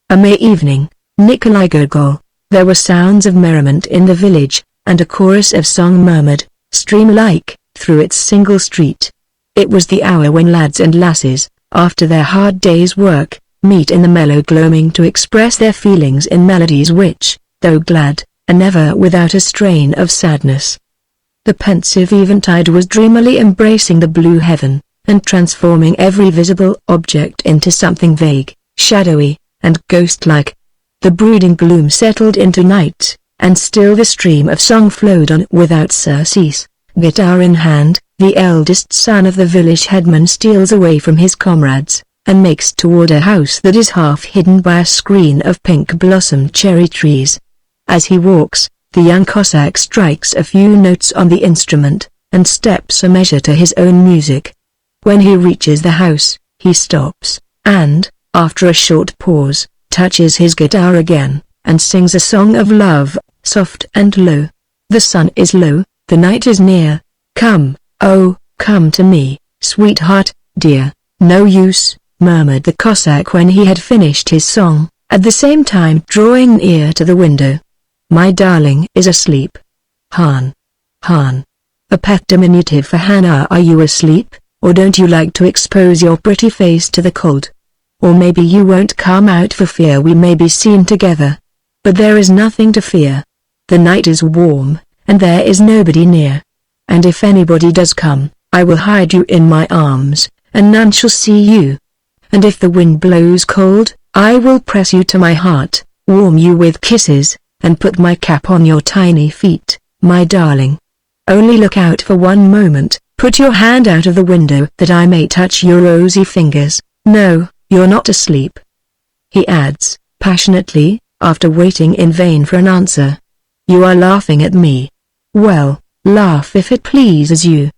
A May evening, Nikolai Gogol. There were sounds of merriment in the village, and a chorus of song murmured, stream-like, through its single street. It was the hour when lads and lasses, after their hard day's work, meet in the mellow gloaming to express their feelings in melodies which, though glad, are never without a strain of sadness. The pensive eventide was dreamily embracing the blue heaven, and transforming every visible object into something vague, shadowy, and ghost-like. The brooding gloom settled into night, and still the stream of song flowed on without surcease. Guitar in hand, the eldest son of the village headman steals away from his comrades, and makes toward a house that is half hidden by a screen of pink-blossomed cherry trees. As he walks, the young Cossack strikes a few notes on the instrument, and steps a measure to his own music. When he reaches the house, he stops, and, after a short pause, touches his guitar again, and sings a song of love, soft and low. The sun is low, the night is near. Come, oh, come to me, sweetheart, dear. No use, murmured the Cossack when he had finished his song, at the same time drawing near to the window. My darling is asleep. Han. Han. A pet diminutive for Hannah. Are you asleep, or don't you like to expose your pretty face to the cold? Or maybe you won't come out for fear we may be seen together. But there is nothing to fear. The night is warm, and there is nobody near. And if anybody does come, I will hide you in my arms, and none shall see you. And if the wind blows cold, I will press you to my heart, warm you with kisses, and put my cap on your tiny feet, my darling. Only look out for one moment, put your hand out of the window that I may touch your rosy fingers. No, you're not asleep. He adds, passionately, after waiting in vain for an answer. You are laughing at me. Well, laugh if it pleases you.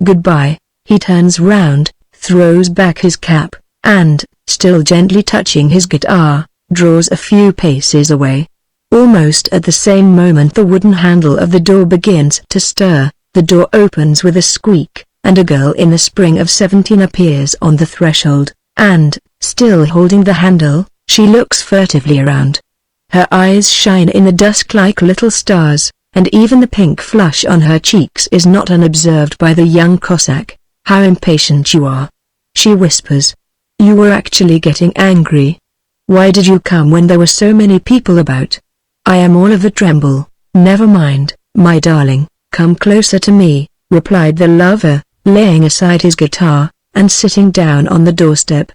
Goodbye. He turns round, throws back his cap, and, still gently touching his guitar, draws a few paces away. Almost at the same moment the wooden handle of the door begins to stir, the door opens with a squeak, and a girl in the spring of 17 appears on the threshold, and, still holding the handle, she looks furtively around. Her eyes shine in the dusk like little stars, and even the pink flush on her cheeks is not unobserved by the young Cossack. How impatient you are, she whispers. You were actually getting angry. Why did you come when there were so many people about? I am all of a tremble. Never mind, my darling, come closer to me, replied the lover, laying aside his guitar, and sitting down on the doorstep.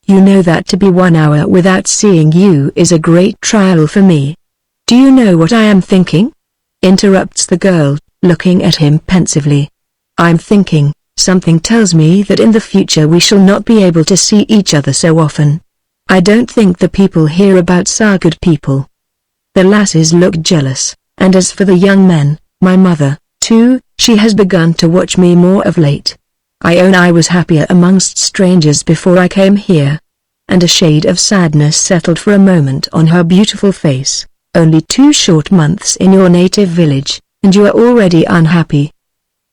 You know that to be 1 hour without seeing you is a great trial for me. Do you know what I am thinking? Interrupts the girl, looking at him pensively. I'm thinking, something tells me that in the future we shall not be able to see each other so often. I don't think the people hereabouts are good people. The lasses look jealous, and as for the young men, my mother, too, she has begun to watch me more of late. I own I was happier amongst strangers before I came here. And a shade of sadness settled for a moment on her beautiful face. Only 2 short months in your native village, and you are already unhappy.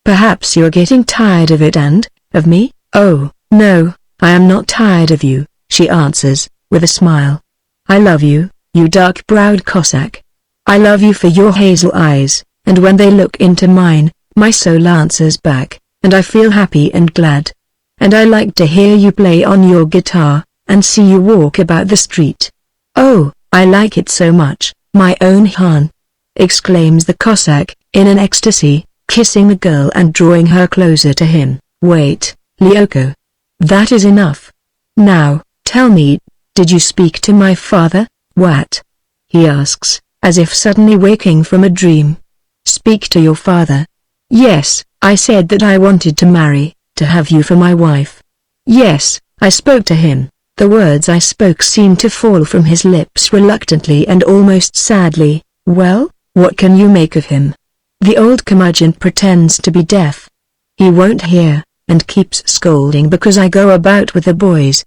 Perhaps you're getting tired of it and, of me? Oh, no, I am not tired of you, she answers, with a smile. I love you, you dark-browed Cossack. I love you for your hazel eyes, and when they look into mine, my soul answers back, and I feel happy and glad. And I like to hear you play on your guitar, and see you walk about the street. Oh, I like it so much, my own Han! Exclaims the Cossack, in an ecstasy, kissing the girl and drawing her closer to him. Wait, Lyoko. That is enough. Now, tell me, did you speak to my father? What? He asks, as if suddenly waking from a dream. Speak to your father? Yes, I said that I wanted to marry, to have you for my wife. Yes, I spoke to him. The words I spoke seemed to fall from his lips reluctantly and almost sadly. Well, what can you make of him? The old curmudgeon pretends to be deaf. He won't hear, and keeps scolding because I go about with the boys.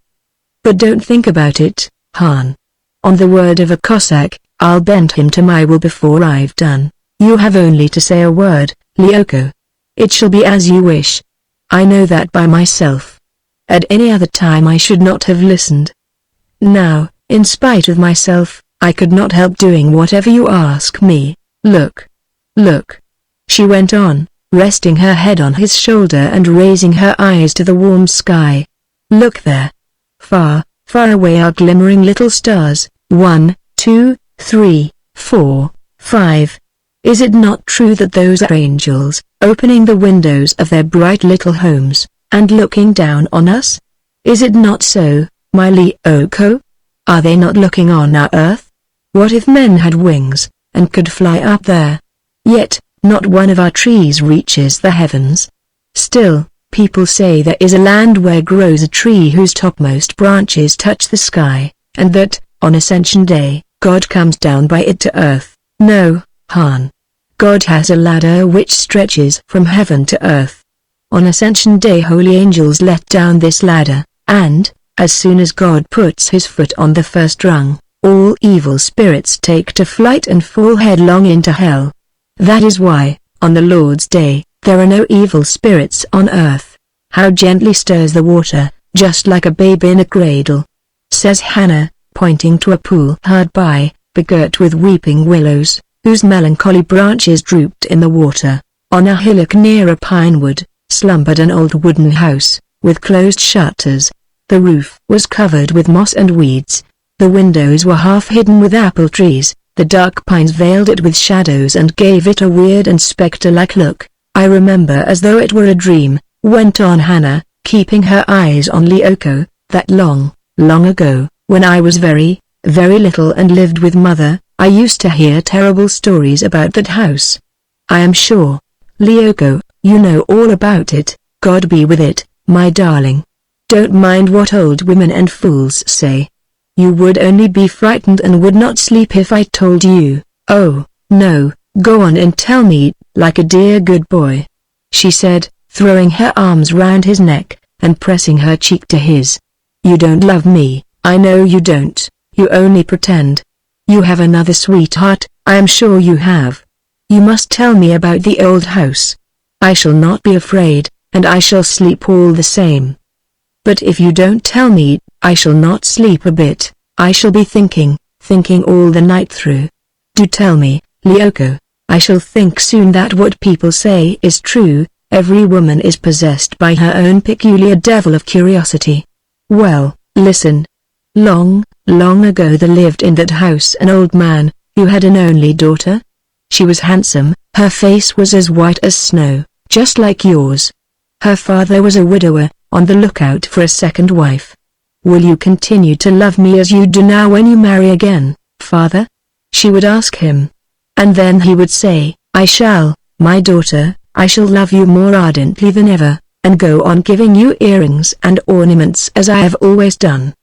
But don't think about it, Han. On the word of a Cossack, I'll bend him to my will before I've done. You have only to say a word, Lyoko. It shall be as you wish. I know that by myself. At any other time I should not have listened. Now, In spite of myself, I could not help doing whatever you ask me. Look. Look. She went on, resting her head on his shoulder and raising her eyes to the warm sky. Look there. Far, far away are glimmering little stars, 1, 2, 3, 4, 5. Is it not true that those are angels, opening the windows of their bright little homes, and looking down on us? Is it not so, my Lyoko? Are they not looking on our earth? What if men had wings, and could fly up there? Yet, not one of our trees reaches the heavens. Still, people say there is a land where grows a tree whose topmost branches touch the sky, and that, on Ascension Day, God comes down by it to earth. No, Han. God has a ladder which stretches from heaven to earth. On Ascension Day holy angels let down this ladder, and, as soon as God puts his foot on the first rung, all evil spirits take to flight and fall headlong into hell. That is why, on the Lord's Day, there are no evil spirits on earth. How gently stirs the water, just like a babe in a cradle, says Hannah, pointing to a pool hard by, begirt with weeping willows, whose melancholy branches drooped in the water. On a hillock near a pine wood, slumbered an old wooden house, with closed shutters. The roof was covered with moss and weeds. The windows were half hidden with apple trees. The dark pines veiled it with shadows and gave it a weird and spectre-like look. I remember as though it were a dream, went on Hannah, keeping her eyes on Lyoko, that long, long ago, when I was very, very little and lived with mother, I used to hear terrible stories about that house. I am sure, Lyoko, you know all about it. God be with it, my darling. Don't mind what old women and fools say. You would only be frightened and would not sleep if I told you. Oh, no, go on and tell me, like a dear good boy, she said, throwing her arms round his neck, and pressing her cheek to his. You don't love me, I know you don't, you only pretend. You have another sweetheart, I am sure you have. You must tell me about the old house. I shall not be afraid, and I shall sleep all the same. But if you don't tell me, I shall not sleep a bit. I shall be thinking all the night through. Do tell me, Lyoko. I shall think soon that what people say is true. Every woman is possessed by her own peculiar devil of curiosity. Well, listen. Long, long ago there lived in that house an old man, who had an only daughter. She was handsome, her face was as white as snow, just like yours. Her father was a widower, on the lookout for a second wife. Will you continue to love me as you do now when you marry again, father? She would ask him. And then he would say, I shall, my daughter, I shall love you more ardently than ever, and go on giving you earrings and ornaments as I have always done.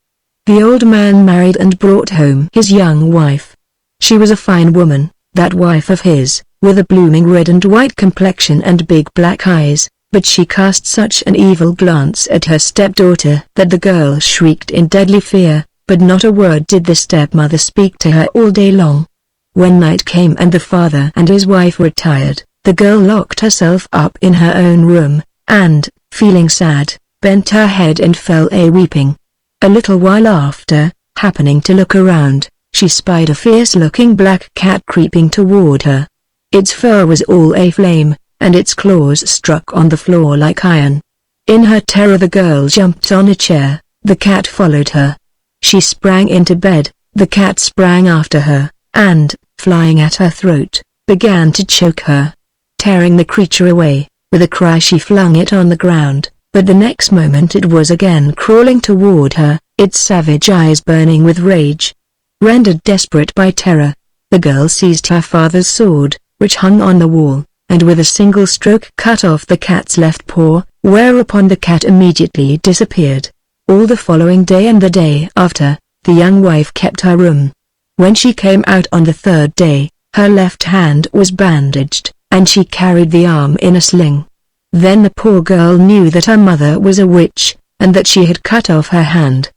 The old man married and brought home his young wife. She was a fine woman, that wife of his, with a blooming red and white complexion and big black eyes. But she cast such an evil glance at her stepdaughter that the girl shrieked in deadly fear, but not a word did the stepmother speak to her all day long. When night came and the father and his wife retired, the girl locked herself up in her own room, and, feeling sad, bent her head and fell a-weeping. A little while after, happening to look around, she spied a fierce-looking black cat creeping toward her. Its fur was all aflame, and its claws struck on the floor like iron. In her terror the girl jumped on a chair, the cat followed her. She sprang into bed, the cat sprang after her, and, flying at her throat, began to choke her. Tearing the creature away, with a cry she flung it on the ground, but the next moment it was again crawling toward her, its savage eyes burning with rage. Rendered desperate by terror, the girl seized her father's sword, which hung on the wall, and with a single stroke cut off the cat's left paw, whereupon the cat immediately disappeared. All the following day and the day after, the young wife kept her room. When she came out on the third day, her left hand was bandaged, and she carried the arm in a sling. Then the poor girl knew that her mother was a witch, and that she had cut off her hand.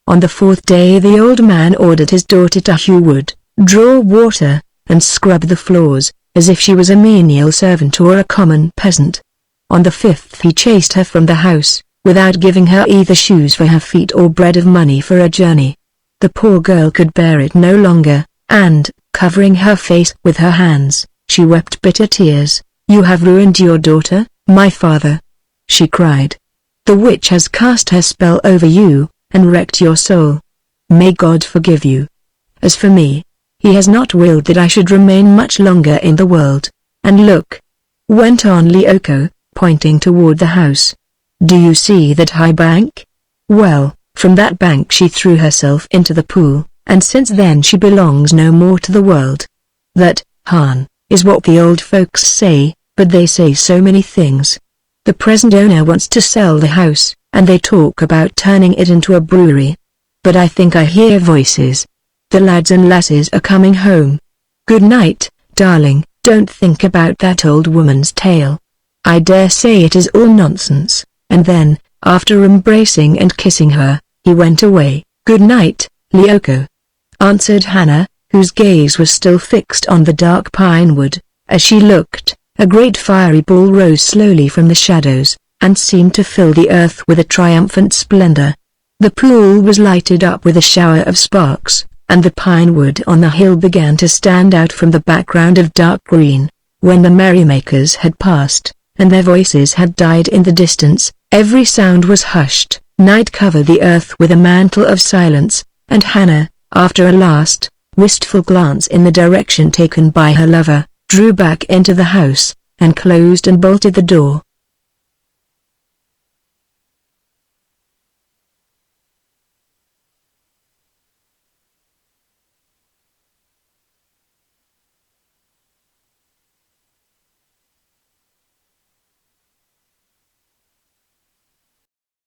On the fourth day the old man ordered his daughter to hew wood, draw water, and scrub the floors, as if she was a menial servant or a common peasant. On the fifth he chased her from the house, without giving her either shoes for her feet or bread of money for a journey. The poor girl could bear it no longer, and, covering her face with her hands, she wept bitter tears. "You have ruined your daughter, my father," she cried. "The witch has cast her spell over you, and wrecked your soul. May God forgive you. As for me, he has not willed that I should remain much longer in the world. And look," went on Lyoko, pointing toward the house. "Do you see that high bank? Well, from that bank she threw herself into the pool, and since then she belongs no more to the world. That, Han, is what the old folks say, but they say so many things. The present owner wants to sell the house, and they talk about turning it into a brewery. But I think I hear voices. The lads and lasses are coming home. Good night, darling, don't think about that old woman's tale. I dare say it is all nonsense." And then, after embracing and kissing her, he went away. "Good night, Lyoko," answered Hannah, whose gaze was still fixed on the dark pine wood. As she looked, a great fiery ball rose slowly from the shadows, and seemed to fill the earth with a triumphant splendor. The pool was lighted up with a shower of sparks, and the pine wood on the hill began to stand out from the background of dark green. When the merrymakers had passed, and their voices had died in the distance, every sound was hushed. Night covered the earth with a mantle of silence, and Hannah, after a last, wistful glance in the direction taken by her lover, drew back into the house, and closed and bolted the door.